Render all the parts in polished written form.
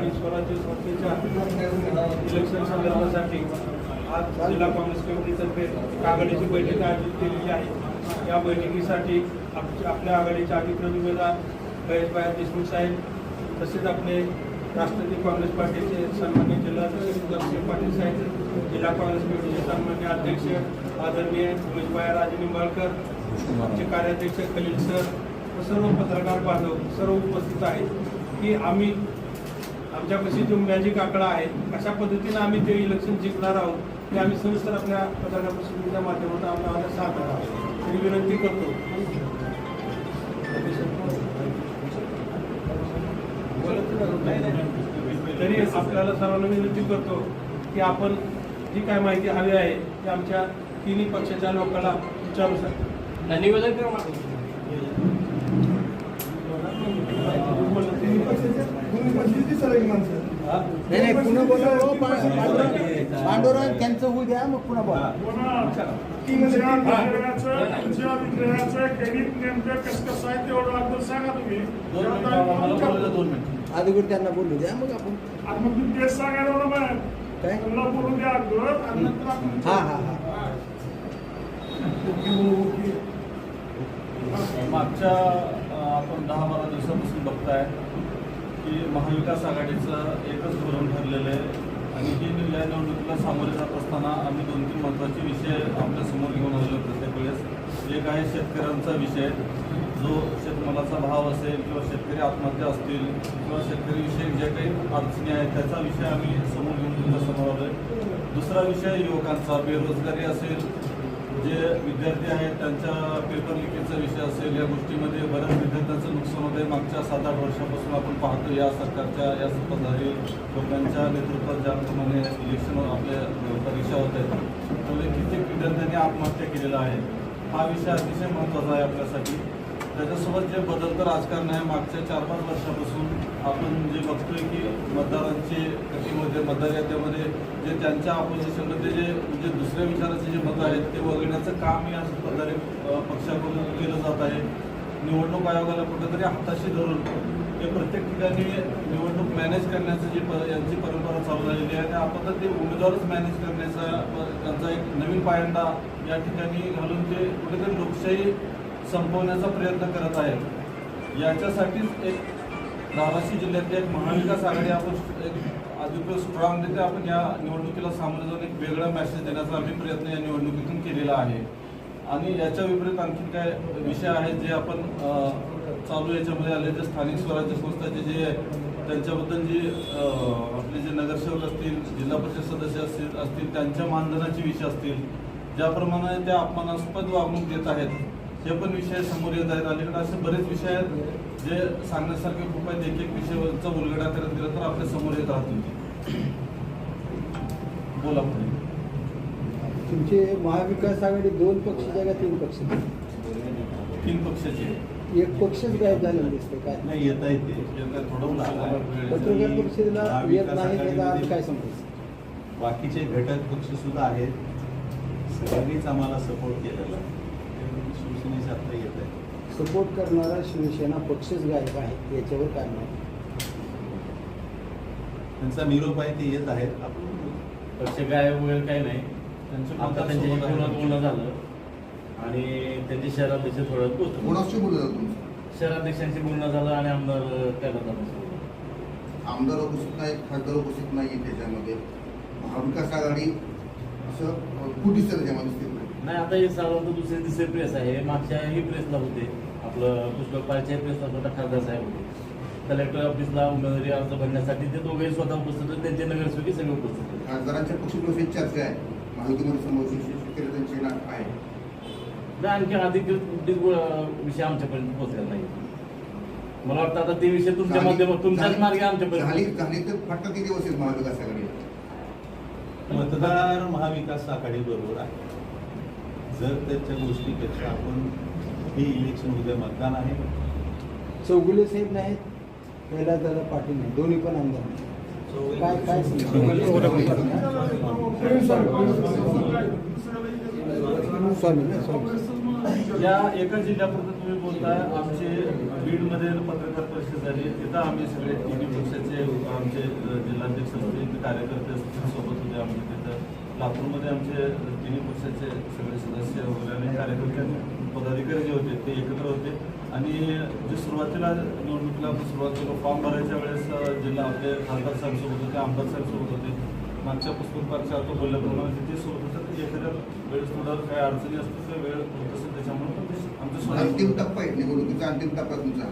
स्थानिक स्वराज्य संस्थेच्या इलेक्शन संदर्भासाठी आज जिल्हा काँग्रेस कमिटीतर्फे आघाडीची बैठक आयोजित केलेली आहे। या बैठकीसाठी आपल्या आघाडीचे अधिकृत उमेदवार महेशभाई देशमुख साहेब, तसेच आपले राष्ट्रवादी काँग्रेस पार्टीचे सन्मान्य जिल्हाध्यक्ष दर्शक पाटील साहेब, जिल्हा काँग्रेस कमिटीचे सन्मान्य अध्यक्ष आदरणीय उमेशभाई राजे निंबाळकर, आमचे कार्याध्यक्ष खलील सर, सर्व पत्रकार बांधव सर्व उपस्थित आहेत की आम्ही आमच्यापाशी जो मॅजिक आकडा आहे कशा पद्धतीने आम्ही ते इलेक्शन जिंकणार आहोत हे आम्ही सविस्तर आपल्या पत्रकार परिषदेच्या माध्यमातून आम्हाला सांगत आहोत। तरी विनंती करतो तरी आपल्याला सर्वांना विनंती करतो की आपण जी काय माहिती हवी आहे ती आमच्या तिन्ही पक्षाच्या लोकांना विचारू शकतो। निवेदन करा नाही पुन्हा बोला पांडुरंग त्यांचं होऊ द्या मग पुन्हा बोला। अगोदर त्यांना बोलू द्या मग आपण काय हा हा हा मागच्या आपण 10-12 दिवसापासून बघताय की महाविकास आघाडीचं एकच धोरण ठरलेलं आहे आणि ही या निवडणुकीला सामोरे जात असताना आम्ही 2-3 महत्त्वाचे विषय आपल्या समोर घेऊन आलेलो प्रत्येक वेळेस। एक आहे शेतकऱ्यांचा विषय, जो शेतमालाचा भाव असेल किंवा शेतकरी आत्महत्या असतील किंवा शेतकरीविषयक जे काही अडचणी आहेत त्याचा विषय आम्ही समोर घेऊन तुमच्या समोर आलो आहे। दुसरा विषय युवकांचा, बेरोजगारी असेल, जे विद्यार्थी आहेत त्यांच्या पेपर लिकेजचा विषय असेल, या गोष्टीमध्ये बऱ्याच विद्यार्थ्यांचं नुकसान होतं आहे। मागच्या 7-8 वर्षापासून आपण पाहतो या सरकारच्या या सत्ताधारी लोकांच्या नेतृत्वात ज्याप्रमाणे इलेक्शन आपल्या परीक्षा होत आहेत त्यामुळे कित्येक विद्यार्थ्यांनी आत्महत्या केलेला आहे। हा विषय अतिशय महत्त्वाचा आहे आपल्यासाठी। त्याच्यासोबत जे बदलतं राजकारण आहे मागच्या 4-5 वर्षापासून आपण जे बघतोय की मतदारांचे गतीमध्ये मतदार याद्यामध्ये जे त्यांच्या ऑपोजिशनमध्ये जे दुसऱ्या विचाराचे जे मतं आहेत ते वगळण्याचं काम या सत्ताधारी पक्षाकडून केलं जात आहे। निवडणूक आयोगाला कुठेतरी हाताशी धरून हे प्रत्येक ठिकाणी निवडणूक मॅनेज करण्याचं जी यांची परंपरा चालू झालेली आहे त्या आपण ते उमेदवारच मॅनेज करण्याचा त्यांचा एक नवीन पायंडा या ठिकाणी घालून ते कुठेतरी लोकशाही संपवण्याचा प्रयत्न करत आहेत। याच्यासाठीच एक धाराशिव जिल्ह्यातली एक महाविकास आघाडी आपण एक अधिक स्ट्रॉंगरित्या आपण या निवडणुकीला सामोरे जाऊन एक वेगळा मेसेज देण्याचा आम्ही प्रयत्न या निवडणुकीतून केलेला आहे। आणि याच्या विपरीत आणखी काय विषय आहेत जे आपण चालू याच्यामध्ये आले जे स्थानिक स्वराज्य संस्थाचे जे त्यांच्याबद्दल जी आपले जे नगरसेवक असतील, जिल्हा परिषद सदस्य असतील त्यांच्या मानधनाचे विषय असतील, ज्याप्रमाणे त्या अपमानास्पद वागणूक देत आहेत हे पण विषय समोर येत आहेत। अलीकडे असे बरेच विषय आहेत जे सांगण्यासारखे खूप आहेत। एक विषयाचा उलगडा करत गेला तर आपल्या समोर येत राहतील। बोला तुमचे महाविकास आघाडी 2 पक्षाच्या का 3 पक्ष? 3 पक्षाचे एक पक्षच गायब झालेलं दिसतं काय? नाही येता येते थोडं पत्रकार परिषदेला येत नाही त्याचा अर्थ काय समजायचं? बाकीचे घटक पक्ष सुद्धा आहेत, सगळ्यांनीच आम्हाला सपोर्ट केलेला शिवसेनेचे आता येत आहे। सपोर्ट करणारा शिवसेना पक्षच गायब आहे याच्यावर काय नाही? त्यांचा निरोप आहे ते येत आहेत। आपण पक्ष गायब वगैरे काही नाही, आता त्यांच्याशी बोलणं झालं आणि त्यांचे शहराध्यक्ष थोडं कोणाशी बोलत शहराध्यक्षांशी बोलणं झालं आणि आमदार त्याला झालं। आमदार उपस्थित नाही, खासदार उपस्थित नाही त्याच्यामध्ये महाविकास आघाडी असं कुठे त्याच्यामध्ये नाही। आता हे साधारणतः दुसरे प्रेस आहे, मागच्याही प्रेसला होते, आपलं पुष्कळ पारच्या प्रेसला स्वतः खासदार साहेब होते, कलेक्टर ऑफिसला उमेदवारी अर्ज भरण्यासाठी ते दोघेही स्वतः उपस्थित होते, त्यांचे नगरसेवक सगळे उपस्थित होते। खासदारांच्या पक्षप्रवेश चर्चा आहे, महायुतीमध्ये समावेश त्यांचे नाव आहे, आणखी अधिकृत विषय आमच्यापर्यंत पोहोचलेला नाही। मला वाटतं आता ते विषय तुमच्या माध्यमातून तुमच्याच मार्गे आमच्यापर्यंत झाली तर फक्त किती वर्ष महाविकास आघाडी मतदार महाविकास आघाडी बरोबर आहे। जर त्याच्या गोष्टीपेक्षा आपण हे इलेक्शन उद्या मतदान आहे, चौगुले साहेब नाहीत, पहिला पाटील नाही, दोन्ही पण आमदार नाही, काय काय या एका जिल्ह्यापुरतं तुम्ही बोलताय। आमचे बीडमध्ये पत्रकार परिषद झाली, तिथं आम्ही सगळे तिन्ही पक्षाचे आमचे आमचे जिल्हाध्यक्ष असतील, कार्यकर्ते असतील सोबत होते आमचे तिथं. लातूरमध्ये आमचे तिन्ही पक्षाचे सगळे सदस्य वगैरे आणि कार्यकर्ते पदाधिकारी जे होते ते एकत्र होते. आणि जे सुरुवातीला निवडणुकीला आपण सुरुवात केलो, फॉर्म भरायच्या वेळेस जिल्हा आपले खासदार साहेबसोबत होते, आमदार साहेबसोबत होते, मागच्या पुस्तक पार्कच्या आता बोलल्याप्रमाणे तिथे सोबत होतं. की एखाद्या वेळेस थोडं काही अडचणी असतील त्या वेळ होत असेल त्याच्यामुळे पण ते आमच्या अंतिम टप्पा आहे निवडणुकीचा, अंतिम टप्पा आहे तुमचा.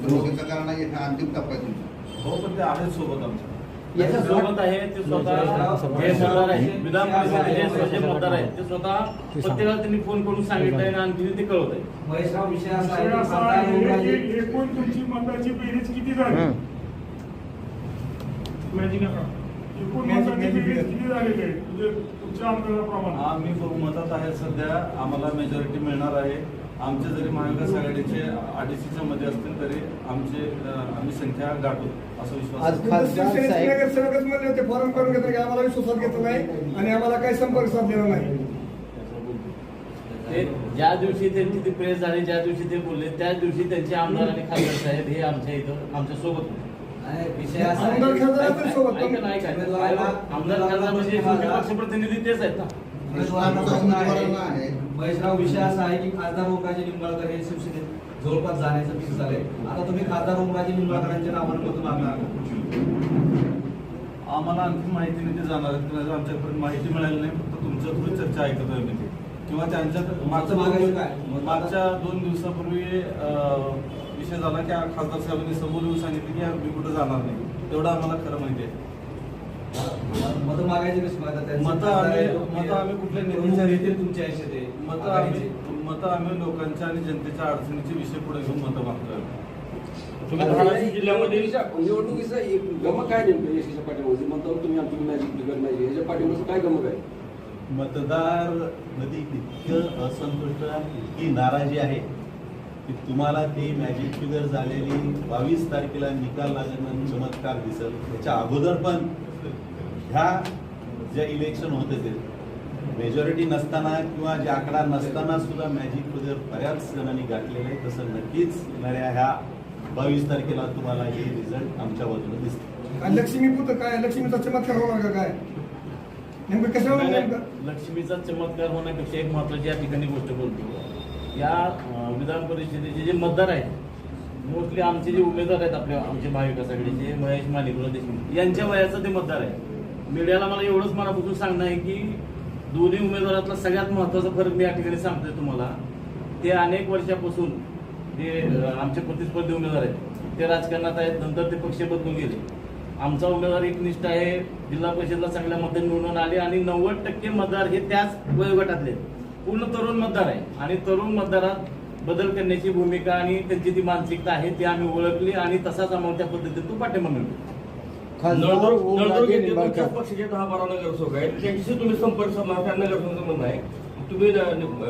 निवडणुकीचा कारण नाही, हा अंतिम टप्पा आहे तुमचा. हो, पण ते आहेत सोबत आमच्या. याच्या सोबत आहे ते स्वतः जे मतदार आहे विधान परिषदेचे जे मतदार आहेत ते स्वतः प्रत्येकाला त्यांनी फोन करून सांगितलंय आणि आणखी ते कळवत आहे. महेशराव विषय असा आहे की खासदार ओमराजे एकूण तुमची मताची बेरीज किती झाली? माहिती नका. एकूण मताची बेरीज किती झालेली आहे म्हणजे तुमच्या आमदाराप्रमाणे? आम्ही बहुमतात आहे सध्या, आम्हाला मेजॉरिटी मिळणार आहे. आमचे जरी महाविकास आघाडीचे 250च्या मध्ये असतील तरी आम्ही संख्या गाठू असं विश्वास आज आहे. खासदार साहेब नगरसेवकच म्हणले होते फॉर्म करून घेतलं की आम्हाला विश्वासात घेतलं नाही आणि आम्हाला काही संपर्क साधलेला नाही. ते ज्या दिवशी त्यांची ती प्रेस झाली, ज्या दिवशी ते बोलले त्याच दिवशी त्यांचे आमदार आणि खासदार साहेब हे आमच्या इथं आमच्या सोबत होते. आणि विषय असा आहे आमदार की खासदार असतील सोबत. ऐका ना, ऐका. आमदार खासदार म्हणजे मुख्य पक्षप्रतिनिधी तेच आहेत ना. उमेदवारांना आहे. महेशराव विषय असा आहे की खासदार ओमराजे निंबाळकर हे शिवसेनेत जवळपास जाण्याचं फिक्स झालंय. आता तुम्ही खासदार ओमराजे निंबाळकरांच्या नावानं मत मागणार का? आम्हाला आणखी माहिती नाही ते जाणार आहेत किंवा आमच्यापर्यंत माहिती मिळाली नाही. फक्त तुमच्या थ्रू चर्चा ऐकत आहे मी किंवा त्यांच्यात मागायचं काय? मागच्या 2 दिवसापूर्वी विषय झाला की खासदार साहेबांनी समोर येऊन सांगितलं की मी कुठं जाणार नाही. तेवढं आम्हाला खरं माहिती आहे. मत मागायची कशी मागतात? मतं आम्ही कुठल्या नेत्याच्या येतील तुमच्या आयुष्यात ते? मतं आम्ही लोकांच्या आणि जनतेच्या अडचणीचे विषय पुढे घेऊन मतं मागतोय. तुम्ही धाराशिव जिल्ह्यामध्ये निवडणुकीचं एक गमक काय नेमकं यशाच्या पाठीमागे म्हणतो तुम्ही आमची मॅजिक फिगर नाही याच्या पाठीमागे काय गमक आहे? मतदार मध्ये इतकं असंतुष्ट, इतकी नाराजी आहे की तुम्हाला ती मॅजिक फिगर झालेली 22 तारखेला निकाल लागल्यानंतर चमत्कार दिसेल. त्याच्या अगोदर पण ह्या ज्या इलेक्शन होते ते मेजॉरिटी नसताना किंवा जे आकडा नसताना सुद्धा मॅजिक फिगर बऱ्याच जणांनी गाठलेलं आहे. तसं नक्कीच येणाऱ्या ह्या 22 तारखेला तुम्हाला हे रिझल्ट आमच्या बाजूने दिसतील. लक्ष्मीपूत काय लक्ष्मीचा चमत्कार होणार का काय नेमकं कशावर नेमकं? लक्ष्मीचा चमत्कार होण्यापेक्षा एक महत्वाची या ठिकाणी गोष्ट बोलतो. या विधान परिषदेचे जे मतदार आहेत मोस्टली आमचे जे उमेदवार आहेत आमचे महाविकास आघाडीचे महेश माणिकराव देशमुख यांच्या वयाचं ते मतदार आहे. मीडियाला मला एवढंच मनापासून सांगणं आहे की दोन्ही उमेदवारातला सगळ्यात महत्वाचा फरक मी या ठिकाणी सांगतोय तुम्हाला. ते अनेक वर्षापासून जे आमचे प्रतिस्पर्धी उमेदवार आहेत ते राजकारणात आहेत, नंतर ते पक्ष बदलून गेले. आमचा उमेदवार एकनिष्ठ आहे, जिल्हा परिषदला चांगल्या मतदान निवडून आले आणि 90% मतदार हे त्याच वयोगटातले पूर्ण तरुण मतदार आहे. आणि तरुण मतदारात बदल करण्याची भूमिका आणि त्यांची ती मानसिकता आहे ती आम्ही ओळखली आणि तसाच आम्हाला त्या पद्धतीतून पाठिंबा मिळतो. खासदार ओमराजे निंबाळकर पक्षाचे 10-12 नगरसेवक आहेत त्यांच्याशी तुम्ही संपर्क साधला, त्या नगरसेवकांचं म्हणणं आहे तुम्ही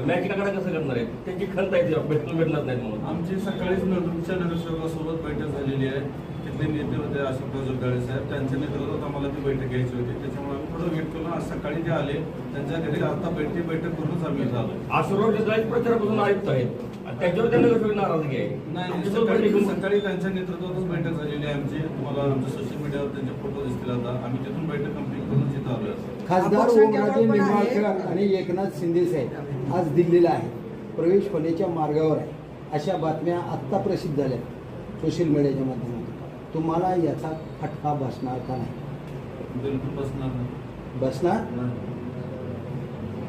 मॅचिकाकडे कसं करणार आहे? त्यांची खंत आहे भेटणार नाही म्हणून. आमची सकाळीच नगरच्या नगरसेवकासोबत बैठक झालेली आहे. तिथले नेते होते अशोकराव जोरगाळे साहेब, त्यांच्या नेतृत्वात आम्हाला ती बैठक घ्यायची होती. त्याच्यामुळे आम्ही थोडं वेट करून आज सकाळी ते आले. त्यांच्या घरी आता बैठक करूनच आम्ही झालो. आशुराव देसाई प्रचारापासून आयुक्त आहेत आणि त्यांच्यावर त्या नगरसेवक नाराजगी आहे. नाही, सकाळी त्यांच्या नेतृत्वातच बैठक झालेली आहे आमची. तुम्हाला आमच्या सोशल मीडियावर त्यांचे फोटो दिसतील. आता आम्ही तिथून बैठक कंप्लीट करून तिथं आलो. खासदार ओमराजे निंबाळकर आणि एकनाथ शिंदे साहेब आज दिल्लीला आहे, प्रवेश होण्याच्या मार्गावर आहे, अशा बातम्या आत्ता प्रसिद्ध झाल्या सोशल मीडियाच्या माध्यमातून. तुम्हाला याचा फटका बसणार का नाही? बिलकुल बसणार नाही. बसणार?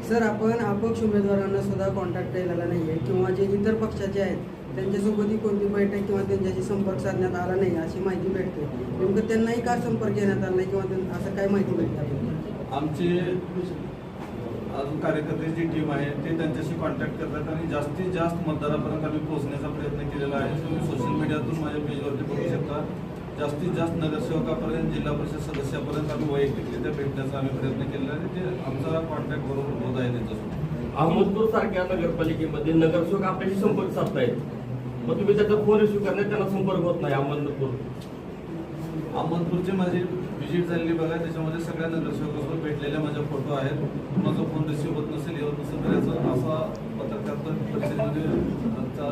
सर, आपण अपक्ष उमेदवारांना सुद्धा कॉन्टॅक्ट केलेला नाही आहे किंवा जे इतर पक्षाचे आहेत त्यांच्यासोबतही कोणती बैठक किंवा त्यांच्याशी संपर्क साधण्यात आला नाही अशी माहिती भेटते. नेमकं त्यांनाही का संपर्क घेण्यात आला नाही किंवा असं काय माहिती भेटते? आमचे अजून कार्यकर्त्याची टीम आहे ते त्यांच्याशी कॉन्टॅक्ट करतात आणि जास्तीत जास्त मतदारापर्यंत आम्ही पोहोचण्याचा प्रयत्न केलेला आहे. तुम्ही सोशल मीडियातून माझ्या पेजवरती बघू शकता. जास्तीत जास्त नगरसेवकापर्यंत जिल्हा परिषद सदस्यापर्यंत आम्ही वैयक्तिकरित्या भेटण्याचा आम्ही प्रयत्न केलेला आहे. ते आमचा कॉन्टॅक्ट बरोबर होत आहे त्यांच्यासोबत. अहमदपूर सारख्या नगरपालिकेमध्ये नगरसेवक आपल्याशी संपर्क साधतायत, मग तुम्ही त्याचा फोन रिसिव्ह करण्यात त्यांना संपर्क होत नाही. अहमदपूरची माझी व्हिजिट झालेली बघा, त्याच्यामध्ये सगळ्या नगरसेवकासोबत भेटलेले माझे फोटो आहेत. माझा फोन रिसिव्ह होत नसेल, येत नसेल तर याचा असा पत्रकार परिषदेमध्ये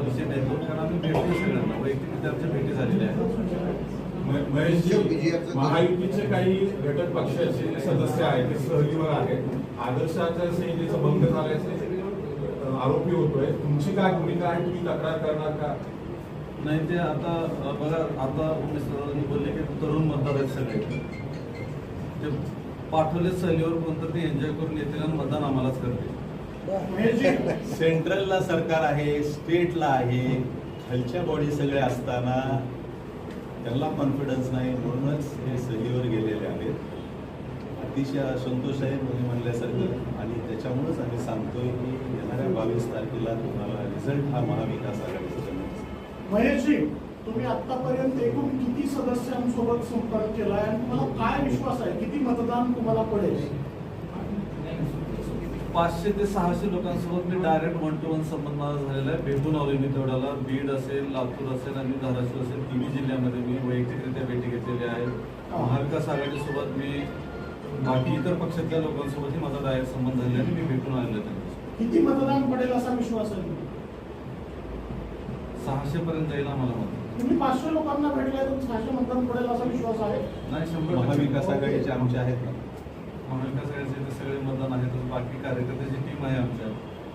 विषय नाही. कारण आम्ही भेटतो सगळ्यांना, वैयक्तिकरित्या आमच्या भेटी झालेल्या आहेत. तुमच्या विजयाचं महायुतीचे काही घटक पक्षाचे सदस्य आहेत ते सहजीवन आहेत आदर्श आचारसंहितेचा भंग झाल्याचे आरोपी होतोय. तुमची काय भूमिका आहे? तुम्ही तक्रार करणार का? नाही, ते आता बघा, आता उमेश दादांनी बोलले की तरुण मतदार आहेत सगळे, ते पाठवले सहलीवर कोणतं ते एन्जॉय करून येतील आणि मतदान आम्हालाच करतील. सेंट्रलला सरकार आहे, स्टेटला आहे, खालच्या बॉडी सगळे असताना त्यांना कॉन्फिडन्स नाही, म्हणूनच हे सहलीवर गेलेले आहेत. अतिशय असंतोष आहे म्हणल्यासारखं, आणि त्याच्यामुळेच आम्ही सांगतोय की येणाऱ्या 22 तारखेला तुम्हाला रिझल्ट हा महाविकास आघाडीचा मिळेल. महेशजी, तुम्ही आतापर्यंत एकूण किती सदस्यांसोबत संपर्क केला आणि तुम्हाला काय विश्वास आहे, किती मतदान तुम्हाला पडेल? 500 ते 600 लोकांसोबत मी डायरेक्ट 1-to-1 संबंध माझा झालेला आहे. भेटून आलोय मी तेवढ्याला. बीड असेल, लातूर असेल आणि धाराशिव असेल, तिन्ही जिल्ह्यामध्ये मी वैयक्तिकरित्या भेटी घेतलेली आहे. महाविकास आघाडीसोबत मी बाकी इतर पक्षातल्या लोकांसोबतही माझा डायरेक्ट संबंध झालेला आहे. मी भेटून आलेलो आहे. किती मतदान पडेल असा विश्वास आहे? 600 पर्यंत जाईल आम्हाला मत. तुम्ही 500 लोकांना भेटलाय, तर 600 मतदान पडेल असा विश्वास आहे? नाही, 100% महाविकास आघाडीचे आमचे आहेत ना. महाविकास आघाडीचे ते सगळे मतदान आहेत. बाकी कार्यकर्त्याची टीम आहे आमच्या,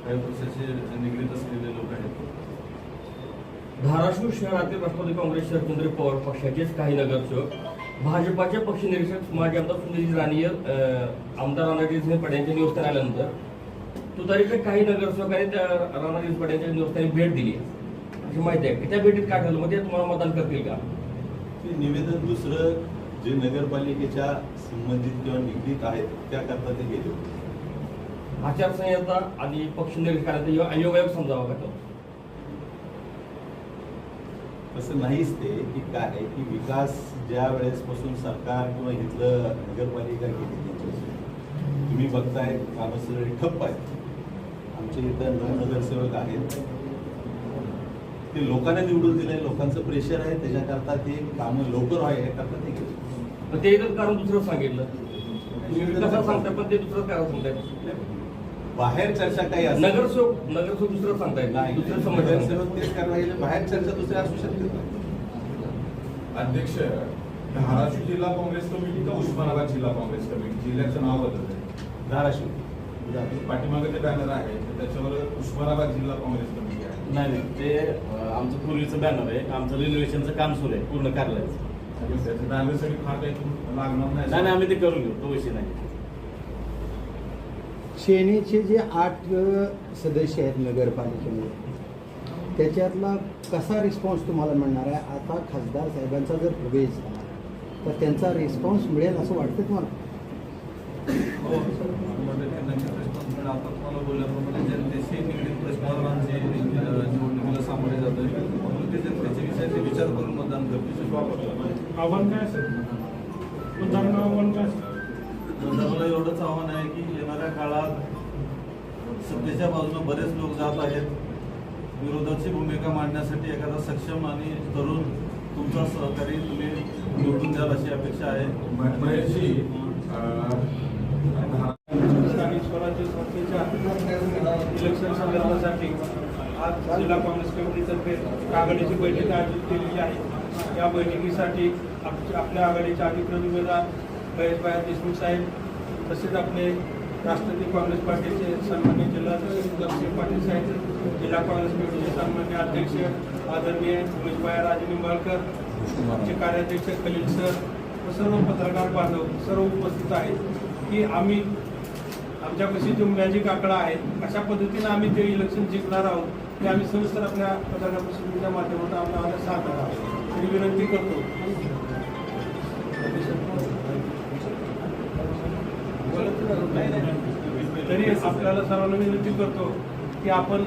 काही पक्षाचे निगडीत असलेले लोक आहेत. धाराशिव शहरातील राष्ट्रवादी काँग्रेस शरदचंद्र पवार पक्षाचेच काही नगरसेवक भाजपाचे पक्ष निरीक्षक माजी आमदार सुनील राणी आमदार राणाजी पडे यांच्या निवासस्थानी आल्यानंतर तुतारीचे काही नगरसेवकांनी त्या राणाजी पडे यांच्या निवासस्थानी भेट दिली अशी माहिती आहे. की त्या भेटीत काय ठरलं, म्हणजे तुम्हाला मतदान करतील का? ते निवेदन दुसरं जे नगरपालिकेच्या संबंधित किंवा निगडीत आहेत त्याकरता ते गेले होते. आचारसंहिता आणि पक्ष निरीक्षकांचा अयोगायोग समजावा का तो? असं नाहीच ते, की काय आहे की विकास ज्या वेळेसपासून सरकार किंवा इथलं नगरपालिका गेली तुम्ही बघताय कामं सगळी ठप्प आहेत. आमच्या इथं 9 नगरसेवक आहेत, ते लोकांना निवडून दिलंय, लोकांचं प्रेशर आहे, त्याच्याकरता ते कामं लवकर व्हावे याकरता ते गेले. पण ते एकच कारण दुसरं सांगितलं, तुम्ही विकासात सांगताय पण ते दुसरं कारण सांगताय. बाहेर चर्चा काही असते, नगरसेवक दुसरं सांगताय, दुसरं समजलं. नगरसेवक तेच करायला बाहेर चर्चा दुसऱ्या असू शकते. अध्यक्ष, धाराशिव जिल्हा काँग्रेस कमिटी का उस्मानाबाद जिल्हा काँग्रेस कमिटी? जिल्ह्याचं नाव बदललंय. धाराशिव पाठीमागे जे बॅनर आहे त्याच्यावर उस्मानाबाद जिल्हा काँग्रेस कमिटी आहे. नाही, ते आमचं पूर्वीचं बॅनर आहे. आमचं रिनोव्हेशनचं काम सुरू आहे पूर्ण कार्यालयाचं. त्याच्या बॅनरसाठी फार काही लागणार नाही. नाही, आम्ही ते करून घेऊ, तो विषय नाही. सेनेचे जे 8 सदस्य आहेत नगरपालिकेमध्ये, त्याच्यातला कसा रिस्पॉन्स तुम्हाला मिळणार आहे? आता खासदार साहेबांचा जर प्रवेश झाला तर त्यांचा रिस्पॉन्स मिळेल असं वाटतं तुम्हाला? हो, नक्कीच रिस्पॉन्स मिळेल. आता तुम्हाला बोलल्याप्रमाणे जनतेशी निगडीत प्रश्नांचे निवडणुकीला सामोरे जात आहे, म्हणून ते जनतेचे विषयाचे विचार करून मतदान करतील. आव्हान काय असेल? मतदारांना आव्हान काय असेल? मतदाराला एवढंच आव्हान आहे की येणाऱ्या काळात सत्तेच्या बाजूने बरेच लोक जात आहेत. विरोधाची भूमिका मांडण्यासाठी एखादा सक्षम आणि तरुण तुमचा सहकारी तुम्ही निवडून द्याल अशी अपेक्षा आहे. महेशजी, स्थानिक स्वराज्य संस्थेच्या इलेक्शन संदर्भासाठी आज जिल्हा काँग्रेस कमिटीतर्फे आघाडीची बैठक आयोजित केलेली आहे. या बैठकीसाठी आपल्या आघाडीचे अधिकृत उमेदवार महेशभाई देशमुख साहेब, तसेच आपले राष्ट्रवादी काँग्रेस पार्टीचे सन्मान्य जिल्हाध्यक्ष दक्षिण पाटील साहेब, जिल्हा काँग्रेस कमिटीचे सन्मान्य अध्यक्ष आदरणीय उमेशभाई राजे निंबाळकर, आमचे कार्याध्यक्ष खलील सर, सर्व पत्रकार बांधव सर्व उपस्थित आहेत की आम्ही आमच्यापाशी जो मॅजिक आकडा आहे अशा पद्धतीने आम्ही ते इलेक्शन जिंकणार आहोत, ते आम्ही सविस्तर आपल्या पत्रकार परिषदेच्या माध्यमातून आपल्याला साथ आहोत तरी विनंती करतो. तरी आपल्याला सर्वांना विनंती करतो की आपण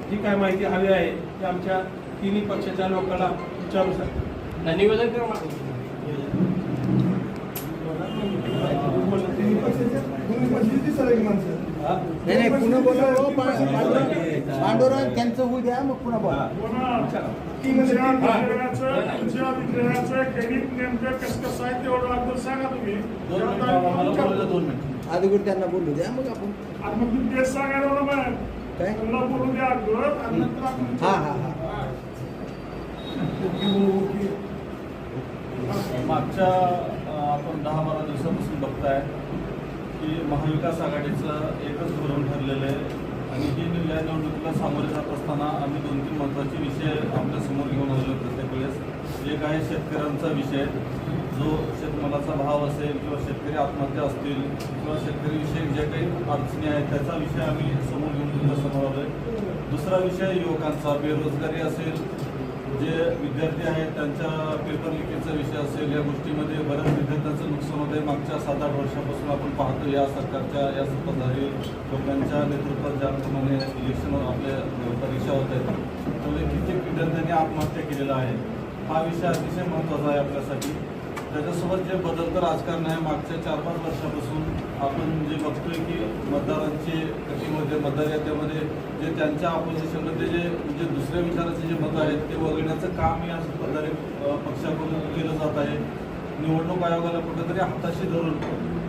जी काय माहिती हवी आहे ती आमच्या तिन्ही पक्षाच्या लोकांना विचारू शकतो. निवेदन करा. नाही पुन्हा बोला. पांडुरंग त्यांचं होऊ द्या, मग पुन्हा बोला. अगोदर त्यांना बोलू द्या, मग आपण काय हा हा हा मागच्या आपण 10-12 दिवसापासून बघताय की महाविकास आघाडीचं एकच धोरण ठरलेलं आहे आणि ही या निवडणुकीला सामोरे जात असताना आम्ही 2-3 महत्त्वाचे विषय आपल्या समोर घेऊन आलेलो प्रत्येक वेळेस. एक आहे शेतकऱ्यांचा विषय, जो शेतमालाचा भाव असेल किंवा शेतकरी आत्महत्या असतील किंवा शेतकरीविषयक जे काही अडचणी आहेत त्याचा विषय आम्ही समोर घेऊन तुमच्यासमोर आलो आहे. दुसरा विषय युवकांचा, बेरोजगारी असेल, जे विद्यार्थी आहेत त्यांच्या पेपर लिकेजचा विषय असेल, या गोष्टीमध्ये बऱ्याच विद्यार्थ्यांचं नुकसान होतं आहे. मागच्या 7-8 वर्षापासून आपण पाहतो या सरकारच्या या सत्ताधारी लोकांच्या नेतृत्वात ज्याप्रमाणे इलेक्शन आपल्या परीक्षा होत आहेत त्यामुळे कित्येक विद्यार्थ्यांनी आत्महत्या केलेला आहे. हा विषय अतिशय महत्त्वाचा आहे आपल्यासाठी. त्याच्यासोबत जे बदलतं राजकारण आहे मागच्या 4-5 वर्षापासून आपण जे बघतोय की मतदारांची गतीमध्ये मतदार याद्यामध्ये जे त्यांच्या ऑपोजिशनमध्ये जे म्हणजे दुसऱ्या विचाराचे जे मतं आहेत ते वगळण्याचं काम या सत्ताधारी पक्षाकडून केलं जात आहे. निवडणूक आयोगाला कुठेतरी हाताशी धरून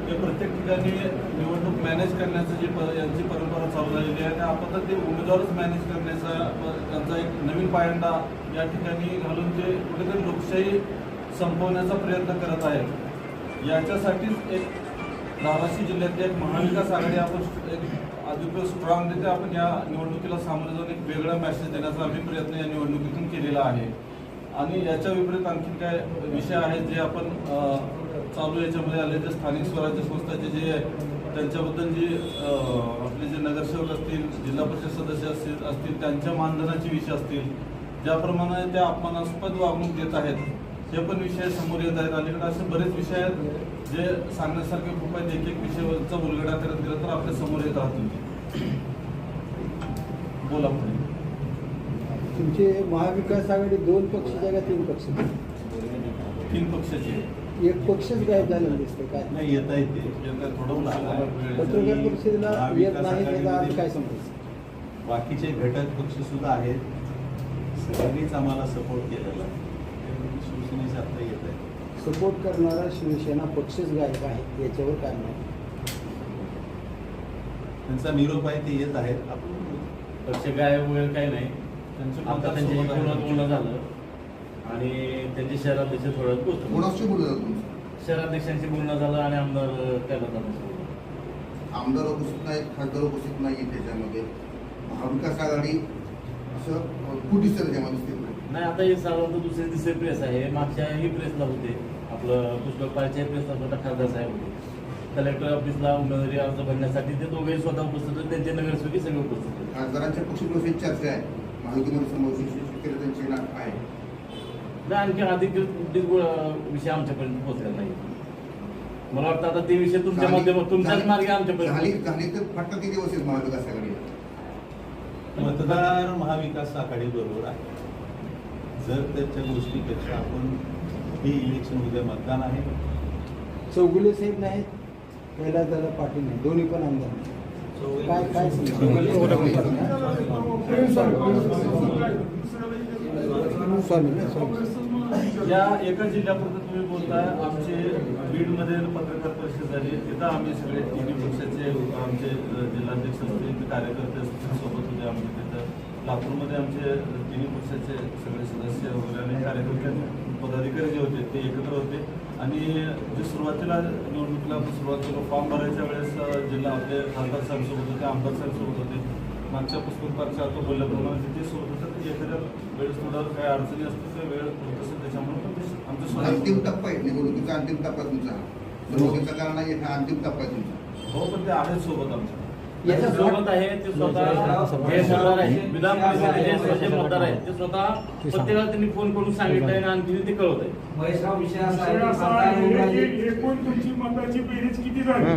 ते प्रत्येक ठिकाणी निवडणूक मॅनेज करण्याचं जी यांची परंपरा चालू झालेली आहे त्या आपण ते उमेदवारच मॅनेज करण्याचा त्यांचा एक नवीन पायंडा या ठिकाणी घालून ते कुठेतरी लोकशाही संपवण्याचा प्रयत्न करत आहेत. याच्यासाठीच एक धाराशिव जिल्ह्यातली एक महाविकास आघाडी आपण एक अधिक स्ट्रॉंगरित्या आपण या निवडणुकीला सामोरे जाऊन एक वेगळा मेसेज देण्याचा आम्ही प्रयत्न या निवडणुकीतून केलेला आहे. आणि याच्या विपरीत आणखी काय विषय आहेत जे आपण चालू याच्यामध्ये आले जे स्थानिक स्वराज्य संस्थाचे जे त्यांच्याबद्दल जी आपले जे नगरसेवक असतील, जिल्हा परिषद सदस्य असतील त्यांच्या मानधनाचे विषय असतील, ज्याप्रमाणे त्या अपमानास्पद वागणूक देत आहेत हे पण विषय समोर येत आहेत. अलीकडे असे बरेच विषय आहेत जे सांगण्यासारखे खूप आहेत. एक विषयाचा उलगडा करत गेलं तर आपल्या समोर येत राहतील. बोला पुढे. तुमचे महाविकास आघाडी 2 पक्षाचे का 3 पक्ष? 3 पक्षाचे. एक पक्षच गायब झालेलं दिसतंय काय? नाही येता येते थोडं पत्रकार परिषदेला येत नाही त्याचा अर्थ काय समजायचं? बाकीचे घटक पक्ष सुद्धा आहेत, सगळ्यांनीच आम्हाला सपोर्ट केलेला आहे. शिवसेनेचे आता येत आहे. सपोर्ट करणारा शिवसेना पक्षच गायब आहे याच्यावर काय नाही? त्यांचा निरोप आहे ते येत आहेत. पक्ष गायब वगैरे काही नाही. आता त्यांच्याशी बोलणं झालं आणि त्यांचे शहराध्यक्ष थोडं कोणाशी बोललं? शहराध्यक्षांशी बोलणं झालं आणि आमदार त्याला आमदार उपस्थित नाहीत, खासदार उपस्थित नाही त्याच्यामध्ये. महाविकास आघाडी असं कुठे दिसतं त्याच्यामध्ये? नाही, आता हे साधारणतः दुसरे प्रेस आहे. मागच्याही प्रेसला होते, आपलं पुष्कळ पारच्या प्रेसला स्वतः खासदार साहेब होते. कलेक्टर ऑफिसला उमेदवारी अर्ज भरण्यासाठी ते दोघेही स्वतः उपस्थित होते, त्यांचे नगरसेवक सगळे उपस्थित होते. खासदारांच्या पक्षप्रवेश चर्चा आहे, महायुतीमध्ये समावेश त्यांची आहे. नाही, आणखी अधिकृत विषय आमच्यापर्यंत पोहोचला नाही. मला वाटतं आता ते विषय तुमच्या माध्यमातून तुमच्याच मार्गे आमच्यापर्यंत झाली तर फक्त किती दिवस आहेत महाविकास आघाडी? मतदार महाविकास आघाडी बरोबर आहे. जर त्याच्या गोष्टीपेक्षा आपण हे इलेक्शन उद्या मतदान आहे. चौगुले साहेब नाहीत, कैलासदादा पाटील नाही, दोन्ही पण आमदार नाही. काय या एका जिल्ह्यापुरतं तुम्ही बोलताय. आमचे बीडमध्ये पत्रकार परिषद झाली, तिथं आम्ही सगळे तिन्ही पक्षाचे आमचे जिल्हाध्यक्ष असतील, कार्यकर्ते असतील सोबत होते. आमचे तिथं लातूरमध्ये आमचे तिन्ही पक्षाचे सगळे सदस्य वगैरे आणि कार्यकर्ते पदाधिकारी जे होते ते एकत्र होते. आणि जे सुरुवातीला निवडणुकीला आपण सुरुवात केलो, फॉर्म भरायच्या वेळेस जिल्हा आपले खासदार साहेबसोबत होते, आमदार साहेबसोबत होते. मागच्या पुष्पकारच्या आता बोलल्याप्रमाणे तिथे सोबत होतं की एखाद्या वेळेस थोडं काही अडचणी असतील तर वेळ होत असेल त्याच्यामुळे पण ते आमच्या अंतिम टप्पा आहे निवडणुकीचा, अंतिम टप्पा तुमचा निवडणुकीचा कारण नाही, हा अंतिम टप्पा आहे तुमचा. हो, पण ते आहेत सोबत आमच्या. याच्या सोबत आहे ते स्वतः हे मतदार आहे, विधान परिषदेचे स्वतः मतदार आहेत, ते स्वतः प्रत्येकाला त्यांनी फोन करून सांगितलं आणि आणखी ते कळवत आहे. महेशराव, विषय असा आहे की खासदार ओमराजे एकूण तुमची मताची बेरीज किती झाली?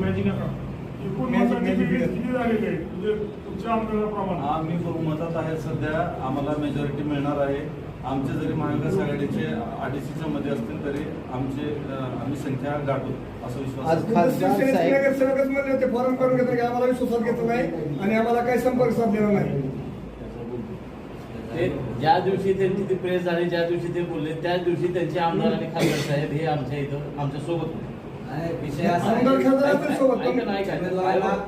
मॅजिक एकूण मताची बेरीज किती झालेली आहे म्हणजे तुमच्या आमदाराप्रमाणे? आम्ही बहुमतात आहे सध्या, आम्हाला मेजॉरिटी मिळणार आहे. आमचे जरी महाविकास आघाडीचे 250च्या मध्ये असतील तरी आम्ही संख्या गाठू असं विश्वास. आज खासदार साहेब नगरसेवकच म्हणले होते फॉर्म करून घेतलं की आम्हाला विश्वासात घेतलं नाही आणि आम्हाला काही संपर्क साधलेला नाही. ज्या दिवशी त्यांची ती प्रेस झाली, ज्या दिवशी ते बोलले त्याच दिवशी त्यांचे आमदार आणि खासदार साहेब हे आमच्या इथं आमच्या सोबत होते. विषय असा आहे आमदार की खासदार सोबत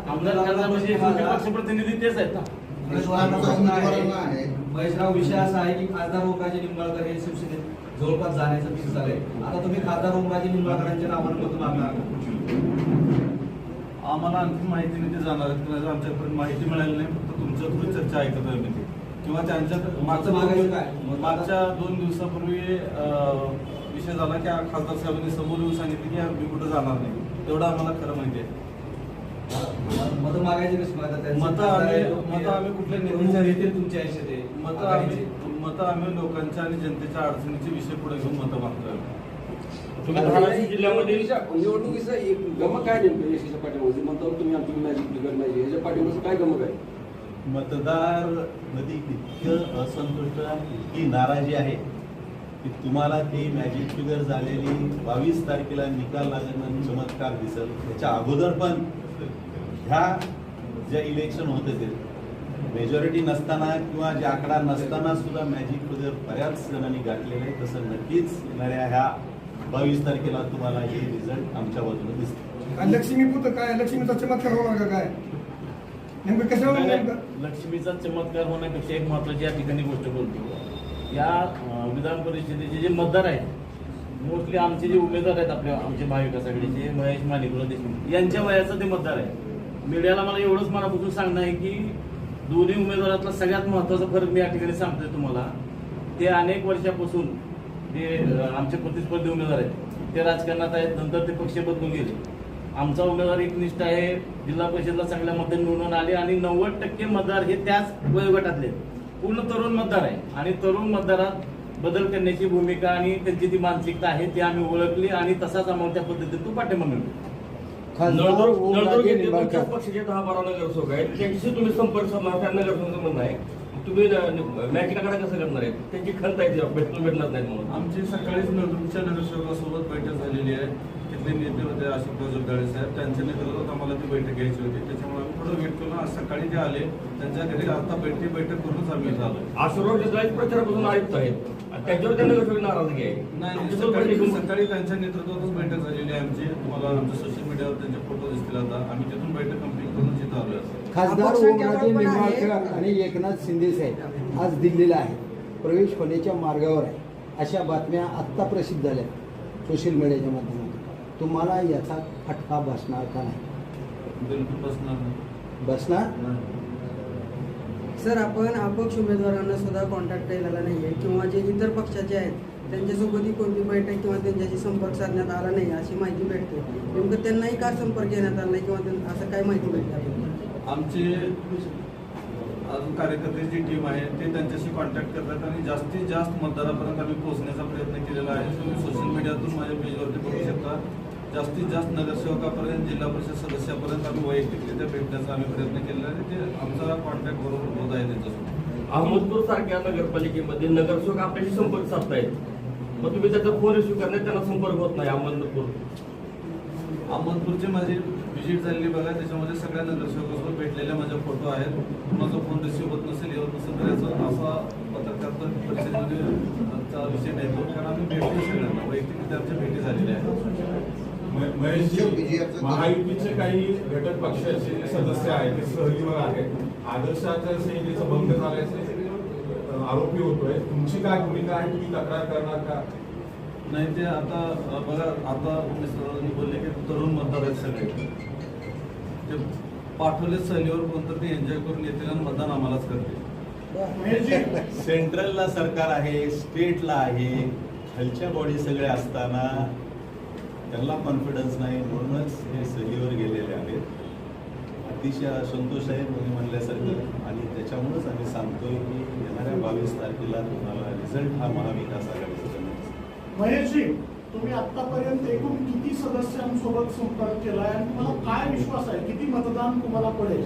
आमदार खासदार म्हणजे पक्षप्रतिनिधी तेच आहेत ना. महेशराव, विषय असा आहे की खासदार ओमराजे निंबाळकर हे शिवसेनेत जवळपास जाण्याचं फिक्स झालंय. आता तुम्ही खासदार ओमराजे निंबाळकरांच्या नावानं मत मागणार का? आम्हाला आणखी माहिती नाही ते जाणार आहेत किंवा आमच्यापर्यंत माहिती मिळाली नाही. फक्त तुमच्या थ्रू चर्चा ऐकत आहे मी ते. किंवा त्यांच्या मागायचं काय? मागच्या 2 दिवसापूर्वी विषय झाला की खासदार साहेबांनी समोर येऊन सांगितले की मी कुठं जाणार नाही. तेवढं आम्हाला खरं माहिती आहे. मतं मागायची कशी मागतात? मतं आम्ही कुठल्या नेत्याच्या येतील तुमच्या आयुष्यात ते? मतं आम्ही लोकांच्या आणि जनतेच्या अडचणीचे विषय पुढे घेऊन मतं मागतोय. तुम्ही धाराशिव जिल्ह्यामध्ये निवडणुकीचं एक गमक काय नेमकं यशाच्या पाठीमागे म्हणतो तुम्ही आमची मॅजिक बिघड नाही याच्या पाठीमागे काय गमक आहे? मतदार मध्ये इतकं असंतुष्ट इतकी नाराजी आहे की तुम्हाला ती मॅजिक फिगर झालेली 22 तारखेला निकाल लागणं चमत्कार दिसेल. त्याच्या अगोदर पण ह्या ज्या इलेक्शन होते ते मेजॉरिटी नसताना किंवा जे आकडा नसताना सुद्धा मॅजिक फिगर बऱ्याच जणांनी गाठलेलं आहे. तसं नक्कीच येणाऱ्या ह्या 22 तारखेला तुम्हाला हे रिझल्ट आमच्या बाजूने दिसतील. लक्ष्मीपुत्र काय लक्ष्मीचा चमत्कार होणार का काय नेमकं कशावर? लक्ष्मीचा चमत्कार होण्यापेक्षा एक महत्वाची या ठिकाणी गोष्ट बोलतो. या विधान परिषदेचे जे मतदार आहेत मोस्टली आमचे जे उमेदवार आहेत आमचे महाविकास आघाडीचे महेश माणिकराव देशमुख यांच्या वयाचं ते मतदार आहे. मीडियाला मला एवढंच मनापासून सांगणं आहे की दोन्ही उमेदवारातला सगळ्यात महत्वाचा फरक मी या ठिकाणी सांगतोय तुम्हाला. ते अनेक वर्षापासून ते आमचे प्रतिस्पर्धी उमेदवार आहेत ते राजकारणात आहेत. नंतर ते पक्ष बदलून गेले. आमचा उमेदवार एकनिष्ठ आहे. जिल्हा परिषदला चांगल्या मतांनी निवडून आले आणि 90% मतदार हे त्याच वयोगटातले पूर्ण तरुण मतदार आहे. आणि तरुण मतदारात बदल करण्याची भूमिका आणि त्यांची जी मानसिकता आहे ती आम्ही ओळखली आणि तसाच आम्हाला त्या पद्धतीतून पाठिंबा मिळतो. नळदुर्ग येथे तुमच्याच पक्षाचे 10-12 नगरसेवक आहेत. त्यांच्याशी तुम्ही संपर्क साधणार. त्या नगरसेवकांचं म्हणणं आहे तुम्ही मॅचिंगकडे कसं करणार आहे? त्यांची खंत आहे भेटणार नाही म्हणून. आमची सकाळीच नळदुर्गच्या नगरसेवकासोबत बैठक झालेली आहे. तिथले नेते होते अशोकराव जोगदाळे साहेब. त्यांच्या नेतृत्वात आम्हाला ती बैठक घ्यायची होती. त्याच्यामुळे आम्ही थोडं वेट करून आज सकाळी ते आले. त्यांच्या घरी आता बैठक करूनच आम्ही झालो. अशोकराव जोगदाळे प्रचारापासून आयुक्त आहेत. त्याच्यावर त्या नगरसेवक नाराजगी आहे. नाही, सकाळी त्यांच्या नेतृत्वातच बैठक झालेली आहे आमची. तुम्हाला आमच्या सोशल मीडियावर त्यांचे फोटो दिसतील. आता आम्ही तिथून बैठक कंप्लीट करून तिथं आलो. खासदार ओमराजे निंबाळकर आणि एकनाथ शिंदे साहेब आज दिल्लीला आहे. प्रवेश होण्याच्या मार्गावर आहे. अशा बातम्या आत्ता प्रसिद्ध झाल्या सोशल मीडियाच्या माध्यमातून. तुम्हाला याचा फटका बसणार का नाही? बिलकुल बसणार नाही. बसणार? सर, आपण अपक्ष उमेदवारांना सुद्धा कॉन्टॅक्ट केलेला नाहीये किंवा जे इतर पक्षाचे आहेत त्यांच्यासोबतही कोणती बैठक किंवा त्यांच्याशी संपर्क साधण्यात आला नाही अशी माहिती भेटते. नेमकं त्यांनाही का संपर्क घेण्यात आला नाही किंवा असं काय माहिती भेटते? आमचे अजून कार्यकर्त्याची टीम आहे ते त्यांच्याशी कॉन्टॅक्ट करतात आणि जास्तीत जास्त मतदारापर्यंत आम्ही पोहोचण्याचा प्रयत्न केलेला आहे. तुम्ही सोशल मीडियातून माझ्या पेजवरती बघू शकता. जास्तीत जास्त नगरसेवकापर्यंत जिल्हा परिषद सदस्यापर्यंत आम्ही वैयक्तिकरित्या भेटण्याचा आम्ही प्रयत्न केलेला आहे. ते आमचा कॉन्टॅक्ट बरोबर होत आहे त्यांच्यासोबत. अहमदपूर सारख्या नगरपालिकेमध्ये नगरसेवक आपल्याशी संपर्क साधतायत. मग तुम्ही त्याचा फोन रिसिव्ह करण्यात त्यांना संपर्क होत नाही. अहमदपूरची माझी व्हिजिट झालेली बघा. त्याच्यामध्ये सगळ्या नगरसेवकासोबत भेटलेल्या माझे फोटो आहेत. कुणाचा फोन रिसिव्ह होत नसेल येत नसेल तर याचा असा पत्रकार परिषदेमध्ये विषय नाही तो. कारण आम्ही भेटतो सगळ्यांना वैयक्तिक आमच्या भेटी झालेल्या आहेत. महेशजी, महायुतीचे काही घटक पक्षाचे सदस्य आहेत ते सहलीवर आहेत. आदर्श आचारसंहितेचा भंग झाल्याचे आरोपी होतोय. तुमची काय भूमिका आहे? तुम्ही तक्रार करणार का? नाही, ते आता बघा. आता मिस्टरांनी बोलले की तरुण मतदार आहेत सगळे. ते पाठवले सहलीवर कोणतं ते एन्जॉय करून येतील आणि मतदान आम्हालाच करतील. सेंट्रलला सरकार आहे, स्टेटला आहे, खालच्या बॉडी सगळे असताना त्यांना कॉन्फिडन्स नाही म्हणूनच हे सहलीवर गेलेले आहेत. अतिशय असंतोष आहे म्हणल्यासारखं. आणि त्याच्यामुळेच आम्ही सांगतोय की येणाऱ्या 22 तारखेला तुम्हाला रिझल्ट हा महाविकास आघाडीचा जमेल. महेशजी, तुम्ही आतापर्यंत एकूण किती सदस्यांसोबत संपर्क केला आणि तुम्हाला काय विश्वास आहे किती मतदान तुम्हाला पडेल?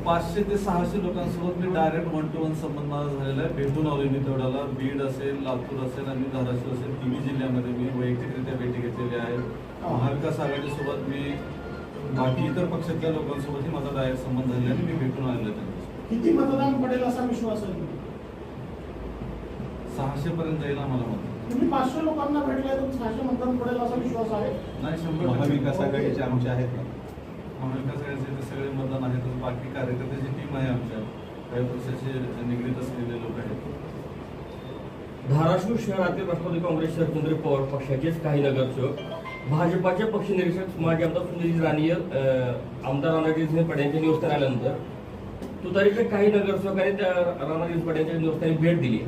500 ते 600 लोकांसोबत मी डायरेक्ट 1-to-1 संबंध माझा झालेला आहे. भेटून आलोय मी तेवढ्याला. बीड असेल, लातूर असेल आणि धाराशिव असेल, तिन्ही जिल्ह्यामध्ये मी वैयक्तिकरित्या भेटी घेतलेल्या आहेत. महाविकास आघाडीसोबत मी बाकी इतर पक्षातल्या लोकांसोबतही माझा डायरेक्ट संबंध झालेला आहे. मी भेटून आलेलो आहे. किती मतदान पडेल असा विश्वास आहे? 600 पर्यंत जाईल आम्हाला मत. तुम्ही 500 लोकांना भेटले तर 600 मतदान पडेल असा विश्वास आहे? नाही, 100%. महाविकास आघाडीचे आमचे आहेत ना. महाविकास आघाडीचे सगळे मतदान आहेत. बाकी कार्यकर्त्याची टीम आहे आमच्या. काही पक्षाचे निगडीत असलेले लोक आहेत. धाराशिव शहरातील राष्ट्रवादी काँग्रेस शरदचंद्र पवार पक्षाचेच काही नगरसेवक भाजपाचे पक्ष निरीक्षक माजी आमदार सुनील राणी आमदार राणाजी पाटील यांच्या नियुक्त्या आल्यानंतर तुतारीचे काही नगरसेवकांनी त्या राणाजी पाटील यांच्या नियुक्त्याने भेट दिली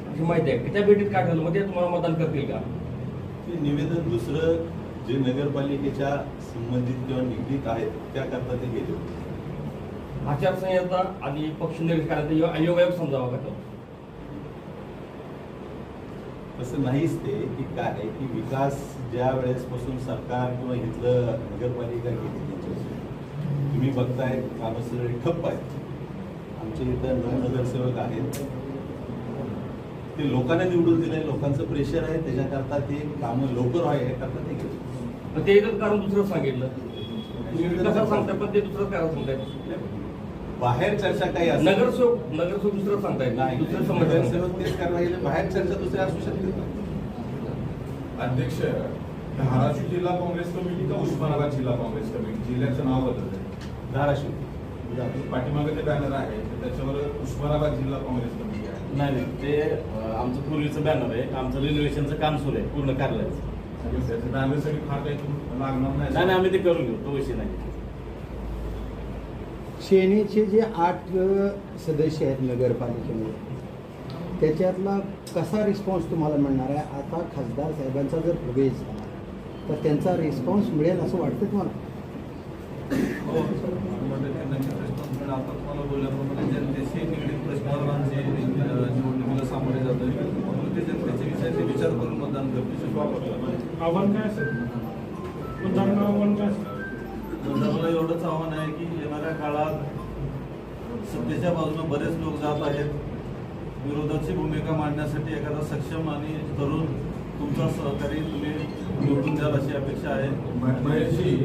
अशी माहिती आहे की त्या भेटीत काय ठरलं मध्ये तुम्हाला मतदान करतील का? ते निवेदन दुसरं जे नगरपालिकेच्या संबंधित किंवा निगडीत आहेत त्याकरता ते गेले होते. आचारसंहिता आणि पक्ष निरीक्षकांचा अयोगायोग समजावा का तो? तसं नाहीच ते की काय आहे की विकास ज्या वेळेसपासून सरकार किंवा इथलं नगरपालिका घेतली त्याच्यापासून तुम्ही बघताय कामं सगळे ठप्प आहेत. आमच्या इथं 9 नगरसेवक आहेत, ते लोकांना निवडून दिले, लोकांचं प्रेशर आहे, त्याच्याकरता ते कामं लवकर व्हावे याकरता ते गेले. ते एकच कारण दुसरं सांगितलं तुम्ही विकासाला सांगताय पण ते दुसरं कारण सांगताय. बाहेर चर्चा काही असते नगरसेवक दुसरं सांगताय नाही, दुसरं समजलं नगरसेवक तेच करायला गेले, बाहेर चर्चा दुसऱ्या असू शकते. अध्यक्ष, धाराशिव जिल्हा काँग्रेस कमिटी का उस्मानाबाद जिल्हा काँग्रेस कमिटी? जिल्ह्याचं नाव बदललंय. धाराशिव पाठीमागे जे बॅनर आहे त्याच्यावर उस्मानाबाद जिल्हा काँग्रेस कमिटी आहे. नाही ते आमचं पूर्वीचं बॅनर आहे. आमचं रिनोव्हेशनचं काम सुरू आहे पूर्ण कार्यालयाचं. त्याच्या बॅनरसाठी फार काही लागणार नाही आम्ही ते करून घेऊ, तो विषय नाही. सेनेचे जे 8 सदस्य आहेत नगरपालिकेमध्ये त्याच्यातला कसा रिस्पॉन्स तुम्हाला मिळणार आहे? आता खासदार साहेबांचा जर प्रवेश झाला तर त्यांचा रिस्पॉन्स मिळेल असं वाटतं तुम्हाला? हो, नक्कीच रिस्पॉन्स मिळेल. आता तुम्हाला बोलल्याप्रमाणे जनतेशी निगडीत प्रश्नांचे निवडणुकीला सामोरे जात आहे, म्हणून ते जनतेचे विषयाचे विचार करून मतदान करतील. आव्हान काय असेल? मतदारांना आव्हान काय असेल? मतदाराला एवढंच आव्हान आहे की येणाऱ्या काळात सत्तेच्या बाजूने बरेच लोक जात आहेत. विरोधाची भूमिका मांडण्यासाठी एखादा सक्षम आणि तरुण तुमचा सहकारी तुम्ही निवडून द्याल अशी अपेक्षा आहे. महेशजी,